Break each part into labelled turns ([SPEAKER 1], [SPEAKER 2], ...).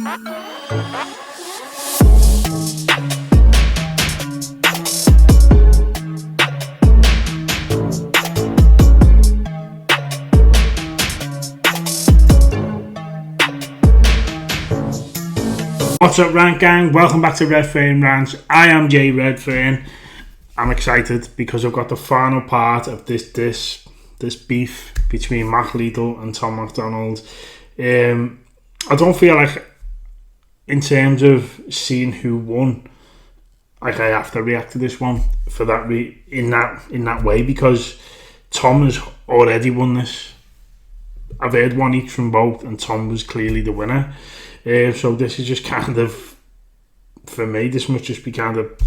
[SPEAKER 1] What's up, Rant Gang? Welcome back to Redfern Rants. I am Jay Redfern. I'm excited because I've got the final part of this beef between Mac Lidl and Tom MacDonald. I don't feel like, in terms of seeing who won, like I have to react to this one for that in that way, because Tom has already won this. I've heard one each from both, and Tom was clearly the winner. So this is just kind of, for me, this must just be kind of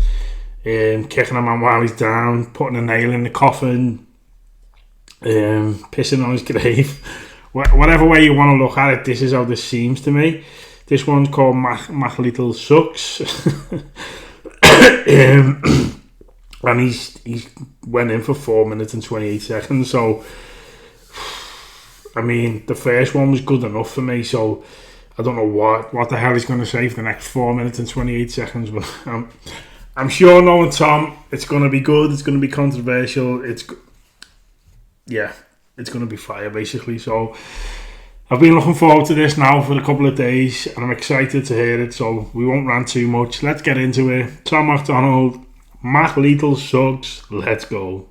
[SPEAKER 1] kicking a man while he's down, putting a nail in the coffin, pissing on his grave. Whatever way you want to look at it, this is how this seems to me. This one's called Mac Lidl Sucks. And he's went in for 4 minutes and 28 seconds. So, I mean, the first one was good enough for me, so I don't know what the hell he's going to say for the next 4 minutes and 28 seconds, but I'm sure knowing Tom, it's going to be good, it's going to be controversial, it's going to be fire, basically. So I've been looking forward to this now for a couple of days, and I'm excited to hear it, so we won't rant too much. Let's get into it. Tom MacDonald, Mac Lidl Sucks, let's go.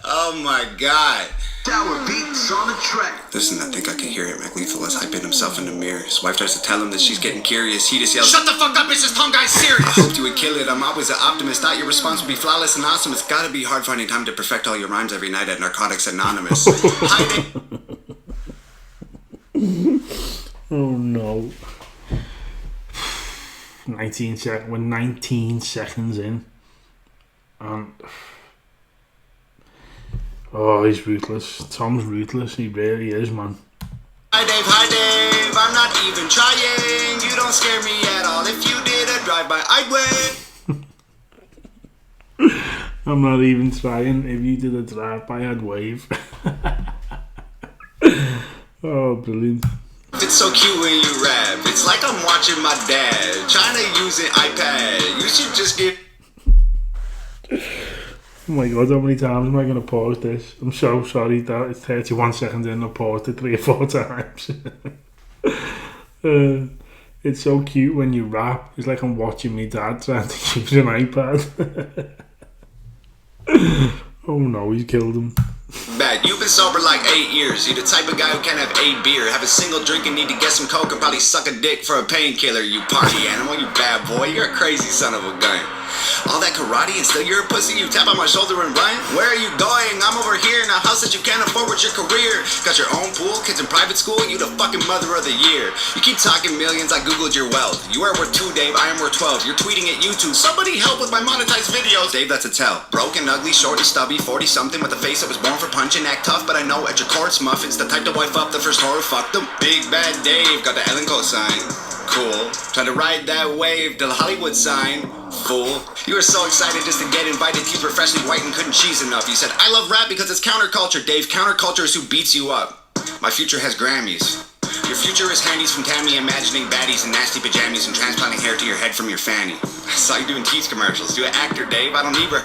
[SPEAKER 2] Oh my god.
[SPEAKER 3] Tower beats on the track.
[SPEAKER 2] Listen, I think I can hear it. McLethal is hyping himself in the mirror. His wife tries to tell him that she's getting curious. He just yells, "Shut the fuck up, it's just Tom guy's serious." I hoped you would kill it. I'm always an optimist. Thought your response would be flawless and awesome. It's gotta be hard finding time to perfect all your rhymes every night at Narcotics Anonymous.
[SPEAKER 1] Oh no. 19 seconds in. Oh, he's ruthless. Tom's ruthless. He really is, man.
[SPEAKER 2] Hi Dave, I'm not even trying. You don't scare me at all. If you did a drive-by, I'd wave.
[SPEAKER 1] I'm not even trying. If you did a drive-by, I'd wave. Oh, brilliant.
[SPEAKER 2] It's so cute when you rap. It's like I'm watching my dad trying to use an iPad. You should just get...
[SPEAKER 1] Oh my god, how many times am I going to pause this? I'm so sorry that it's 31 seconds in. I've paused it 3 or 4 times. It's so cute when you rap. It's like I'm watching my dad trying to use an iPad. Oh no, he's killed him.
[SPEAKER 2] Bad. You've been sober like 8 years. You're the type of guy who can't have 8 beer, have a single drink and need to get some coke, and probably suck a dick for a painkiller. You party animal, you bad boy. You're a crazy son of a gun. All that karate and still you're a pussy. You tap on my shoulder and run. Where are you going? I'm over here in a house that you can't afford with your career. Got your own pool, kids in private school. You the fucking mother of the year. You keep talking millions. I googled your wealth. You are worth 2, Dave. I am worth 12. You're tweeting at YouTube. Somebody help with my monetized videos. Dave, that's a tell. Broken, ugly, short and stubby, 40 something with a face that was born for punching. Act tough, but I know at your core it's muffins. The type to wife up the first horror. Fuck them. Big bad Dave got the Ellen cosign. Cool. Trying to ride that wave till Hollywood sign. Fool. You were so excited just to get invited. Teeth were freshly white and couldn't cheese enough. You said, I love rap because it's counterculture, Dave. Counterculture is who beats you up. My future has Grammys. Your future is handies from Tammy, imagining baddies in nasty pajamas and transplanting hair to your head from your fanny. I saw you doing teeth commercials. Do an actor, Dave. I don't either.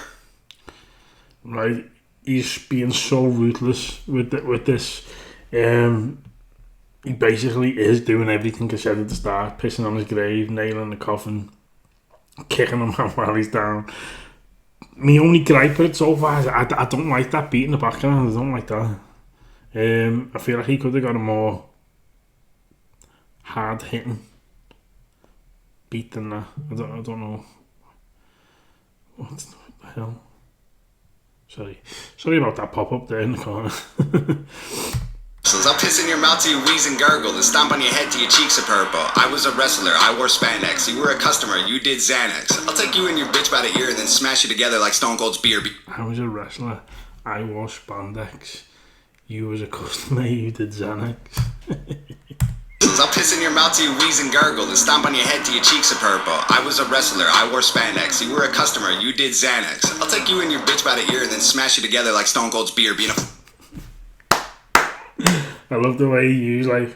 [SPEAKER 1] Right. He's being so ruthless with this. He basically is doing everything I said at the start. Pissing on his grave, nailing the coffin, kicking him while he's down. My only gripe with it so far is I don't like that beat in the background. I don't like that. I feel like he could have got a more hard-hitting beat than that. I don't know. What the hell? Sorry about that pop-up there in the corner.
[SPEAKER 2] I'll piss in your mouth till you wheeze and gurgle and stomp on your head till your cheeks are purple. I was a wrestler, I wore spandex. You were a customer, you did Xanax. I'll take you and your bitch by the ear and then smash you together like Stone Cold's beer.
[SPEAKER 1] I was a wrestler, I wore spandex. You was a customer, you did Xanax.
[SPEAKER 2] I'll piss in your mouth till you wheeze and gurgle and stomp on your head till your cheeks are purple. I was a wrestler, I wore spandex. You were a customer, you did Xanax. I'll take you and your bitch by the ear and then smash you together like Stone Cold's beer.
[SPEAKER 1] I love the way he used like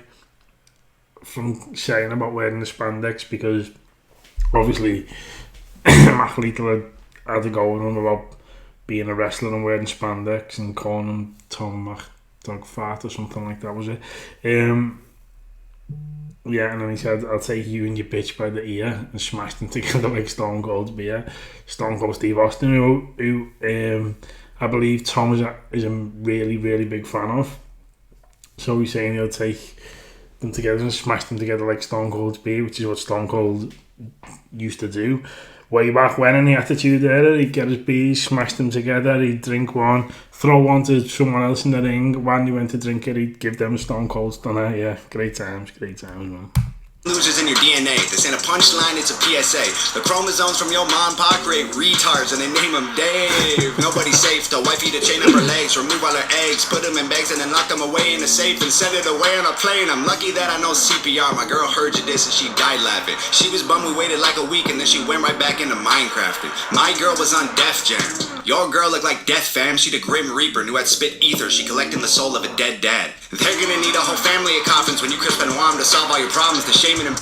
[SPEAKER 1] from saying about wearing the spandex, because obviously MacLethal had to go on about being a wrestler and wearing spandex and calling him Tom MacDonald fat or something like that, was it? Yeah, and then he said, "I'll take you and your bitch by the ear," and smashed them together like Stone Cold's beer. Stone Cold Steve Austin, who I believe Tom is a really, really big fan of. So he's saying he'll take them together and smash them together like Stone Cold's beer, which is what Stone Cold used to do. Way back when in the Attitude Era, he'd get his beers, smash them together, he'd drink one, throw one to someone else in the ring. When he went to drink it, he'd give them a Stone Cold Stunner. Yeah, great times, man.
[SPEAKER 2] Losers in your DNA. This ain't a punchline, it's a PSA. The chromosomes from your mom and pop create retards and they name them Dave. Nobody's safe, the wifey to chain up her legs, remove all her eggs, put them in bags and then lock them away in a safe and send it away on a plane. I'm lucky that I know CPR. My girl heard you this and she died laughing. She was bummed we waited like a week and then she went right back into Minecrafting. My girl was on Def Jam. Your girl looked like Death Fam. She the Grim Reaper, knew I'd spit ether. She collecting the soul of a dead dad. They're gonna need a whole family of coffins when you crisp and warm to solve all your problems. The shame and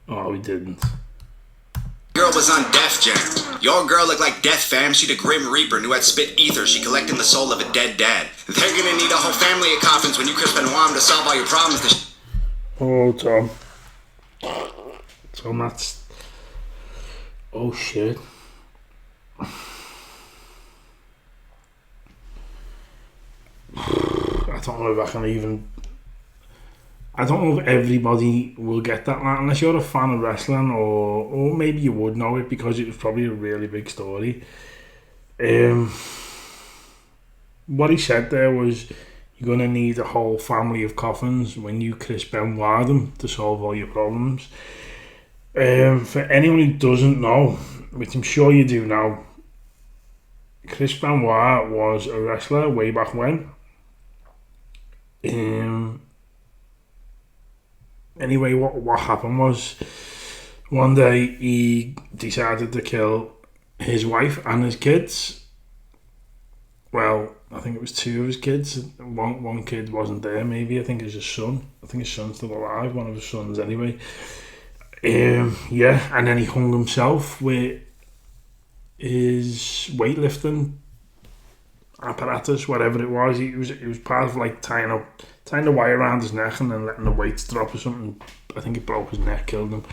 [SPEAKER 1] Oh, we didn't.
[SPEAKER 2] Girl was on Def Jam. Your girl looked like Death Fam. She the Grim Reaper, knew I'd spit ether. She collecting the soul of a dead dad. They're gonna need a whole family of coffins when you crisp and warm to solve all your problems.
[SPEAKER 1] Oh, Tom. Tom, that's... Oh, shit. I don't know if I can even... I don't know if everybody will get that, unless you're a fan of wrestling, or maybe you would know it because it was probably a really big story. What he said there was, you're going to need a whole family of coffins when you Chris Benoit them to solve all your problems. For anyone who doesn't know, which I'm sure you do now, Chris Benoit was a wrestler way back when. Anyway, what happened was, one day he decided to kill his wife and his kids. Well, I think it was two of his kids. One kid wasn't there, maybe. I think it was his son. I think his son's still alive, one of his sons anyway. Yeah, and then he hung himself with his weightlifting apparatus, whatever it was. It was part of like tying the wire around his neck and then letting the weights drop or something. I think it broke his neck, killed him.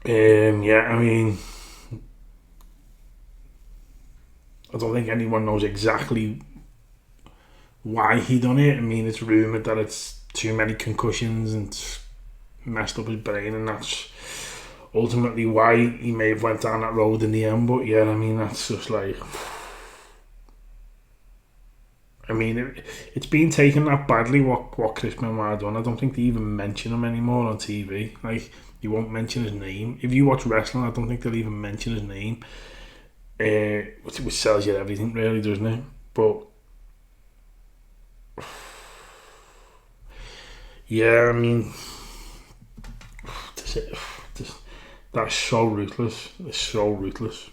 [SPEAKER 1] Yeah, I mean, I don't think anyone knows exactly why he done it. I mean, it's rumoured that it's too many concussions and messed up his brain, and that's ultimately why he may have went down that road in the end. But yeah, I mean, that's just like... I mean, it's been taken that badly what Chris Benoit done. I don't think they even mention him anymore on TV. Like, you won't mention his name. If you watch wrestling, I don't think they'll even mention his name. Which sells you everything, really, doesn't it? But yeah, I mean, that's so ruthless. It's so ruthless.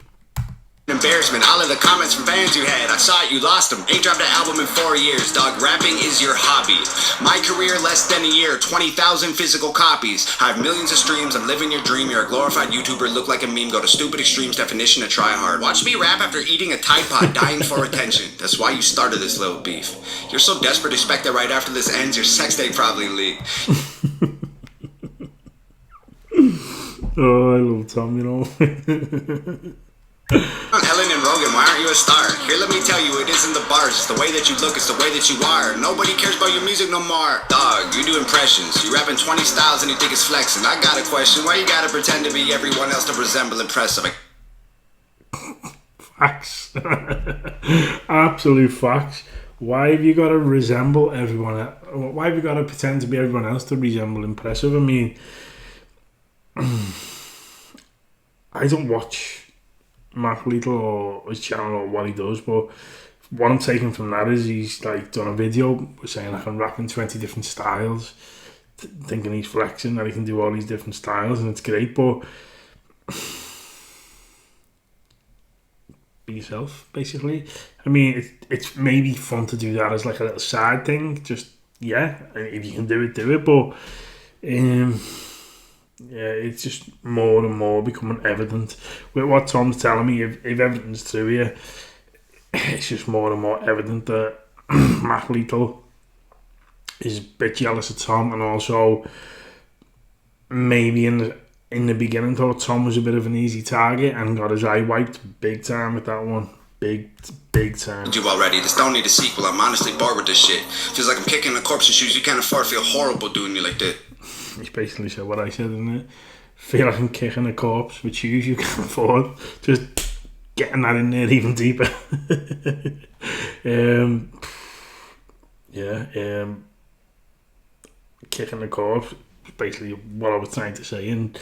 [SPEAKER 2] Embarrassment, all of the comments from fans you had. I saw it, you lost them. Ain't dropped an album in 4 years, dog. Rapping is your hobby. My career, less than a year, 20,000 physical copies. I have millions of streams, I'm living your dream. You're a glorified YouTuber, look like a meme. Go to stupid extremes, definition of try hard. Watch me rap after eating a Tide Pod, dying for attention. That's why you started this little beef. You're so desperate to expect that right after this ends, your sex tape probably leaked.
[SPEAKER 1] Oh, I love Tom, you know.
[SPEAKER 2] Ellen and Rogan, why aren't you a star? Here, let me tell you, it isn't the bars. It's the way that you look, it's the way that you are. Nobody cares about your music no more. Dog, you do impressions. You rapping 20 styles and you think it's flexing. I got a question. Why you gotta pretend to be everyone else to resemble impressive?
[SPEAKER 1] Facts. Absolute facts. Why have you got to resemble everyone else? Why have you got to pretend to be everyone else to resemble impressive? I mean, I don't watch MacLethal or his channel or what he does, but what I'm taking from that is he's like done a video saying I can rap in 20 different styles, thinking he's flexing that he can do all these different styles, and it's great. But be yourself, basically. I mean, it's maybe fun to do that as like a little side thing. Just, yeah, if you can do it, do it. But, yeah, it's just more and more becoming evident. With what Tom's telling me, if everything's true here, it's just more and more evident that Mac Lethal is a bit jealous of Tom, and also maybe in the beginning thought Tom was a bit of an easy target and got his eye wiped big time with that one. Big time.
[SPEAKER 2] You already, this don't need a sequel. I'm honestly bored with this shit. Feels like I'm kicking a corpse in shoes you can't afford. Feel horrible doing me like that.
[SPEAKER 1] He basically said what I said, didn't it? Feel like I'm kicking a corpse with shoes you can't afford. Just getting that in there even deeper. Kicking the corpse is basically what I was trying to say, and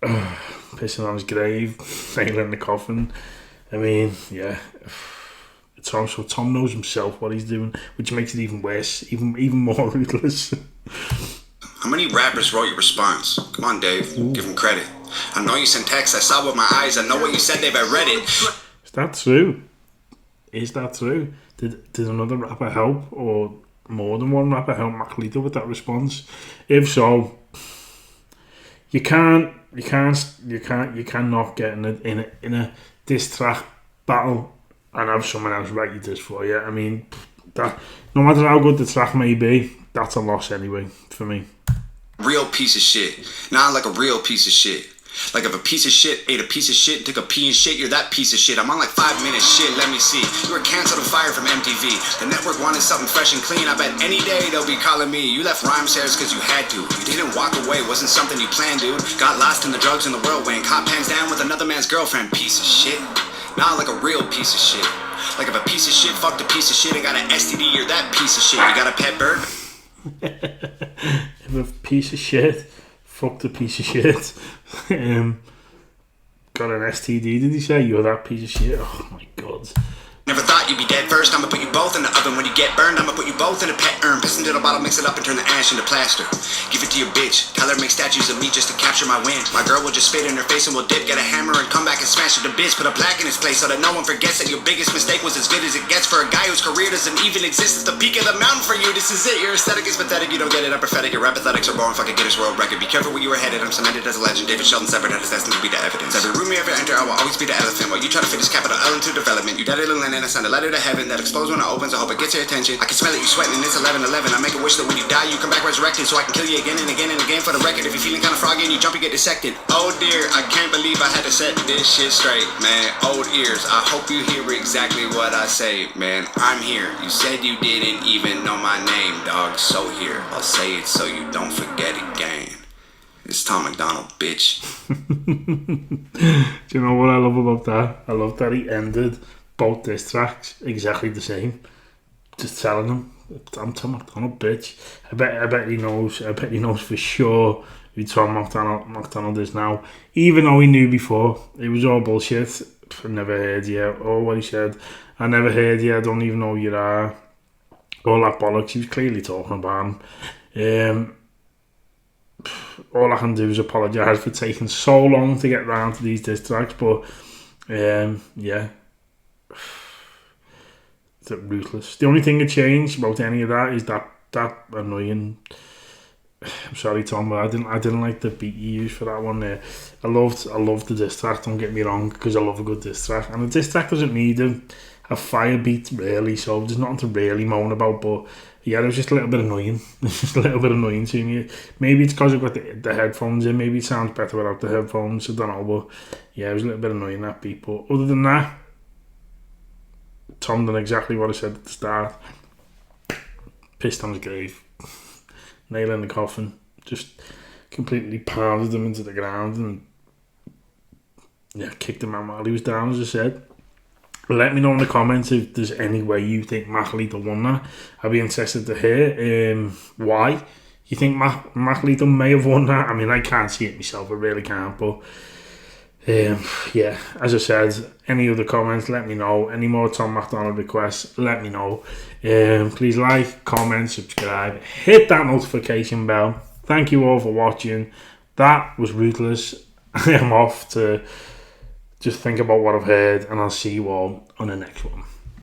[SPEAKER 1] pissing on his grave, nailing the coffin. I mean, yeah. So Tom knows himself what he's doing, which makes it even worse, even more ruthless.
[SPEAKER 2] How many rappers wrote your response? Come on, Dave. Ooh. Give him credit. I know you sent texts. I saw with my eyes. I know what you said, Dave. I read it.
[SPEAKER 1] Is that true? Is that true? Did another rapper help, or more than one rapper help Mac Lethal with that response? If so, you cannot get in a diss track battle and have someone else write your diss for you. I mean, that no matter how good the track may be, that's a loss anyway for me.
[SPEAKER 2] Real piece of shit. Nah, like a real piece of shit. Like if a piece of shit ate a piece of shit and took a pee and shit, you're that piece of shit. I'm on like 5 minutes shit, let me see. You were canceled and fired from MTV. The network wanted something fresh and clean. I bet any day they'll be calling me. You left rhyme shares cause you had to. You didn't walk away, wasn't something you planned, dude. Got lost in the drugs and the whirlwind. Caught pants down with another man's girlfriend. Piece of shit. Nah, like a real piece of shit. Like if a piece of shit fucked a piece of shit and got an STD, you're that piece of shit. You got a pet bird?
[SPEAKER 1] If a piece of shit fucked a piece of shit, got an STD, did he say? You're that piece of shit. Oh my god.
[SPEAKER 2] Never thought you'd be dead first. I'ma put you both in the oven. When you get burned, I'ma put you both in a pet urn. Piss into the bottle, mix it up and turn the ash into plaster. Give it to your bitch. Tell her make statues of me just to capture my win. My girl will just spit in her face and we'll dip. Get a hammer and come back and smash it to bits. Put a black in his place so that no one forgets that your biggest mistake was as good as it gets for a guy whose career doesn't even exist. It's the peak of the mountain for you. This is it. Your aesthetic is pathetic. You don't get it. I'm prophetic. Your apathetics are born. Fucking Guinness World Record. Be careful where you were headed. I'm cemented as a legend. David Sheldon severed had his destiny to be the evidence. Every room you ever enter, I will always be the elephant. While you try to fit this capital L into development. You daddy little and I send a letter to heaven that explodes when it opens. I hope it gets your attention. I can smell it, you sweating, and it's 11:11. I make a wish that when you die, you come back resurrected, so I can kill you again and again and again for the record. If you're feeling kind of froggy and you jump, you get dissected. Oh dear, I can't believe I had to set this shit straight, man. Old ears, I hope you hear exactly what I say, man. I'm here. You said you didn't even know my name, dog. So here, I'll say it so you don't forget again. It's Tom MacDonald, bitch.
[SPEAKER 1] Do you know what I love about that? I love that he ended both diss tracks exactly the same. Just telling him, I'm Tom MacDonald, bitch. I bet he knows for sure who Tom MacDonald is now. Even though he knew before, it was all bullshit. I never heard you. Or what he said, I never heard you. I don't even know who you are. All that bollocks. He was clearly talking about him. All I can do is apologise for taking so long to get round to these diss tracks, but yeah. It's ruthless. The only thing that changed about any of that is that annoying. I'm sorry, Tom, but I didn't like the beat you used for that one there. I loved the diss track. Don't get me wrong, because I love a good diss track, and a diss track doesn't need a fire beat really, so there's nothing to really moan about. But yeah, it was just a little bit annoying. It's just a little bit annoying to me. Maybe it's because I've got the headphones in. Maybe it sounds better without the headphones. I don't know, but yeah, it was a little bit annoying, that beat. But other than that, Tom done exactly what I said at the start. Pissed on his grave, nailing the coffin, just completely pounded him into the ground and yeah, kicked him out while he was down, as I said. Let me know in the comments if there's any way you think Mac Lethal won that. I'd be interested to hear why you think Mac Lethal may have won that. I mean, I can't see it myself, I really can't, but yeah, as I said, any other comments, let me know. Any more Tom MacDonald requests, let me know. Please like, comment, subscribe, hit that notification bell. Thank you all for watching. That was ruthless. I am off to just think about what I've heard, and I'll see you all on the next one.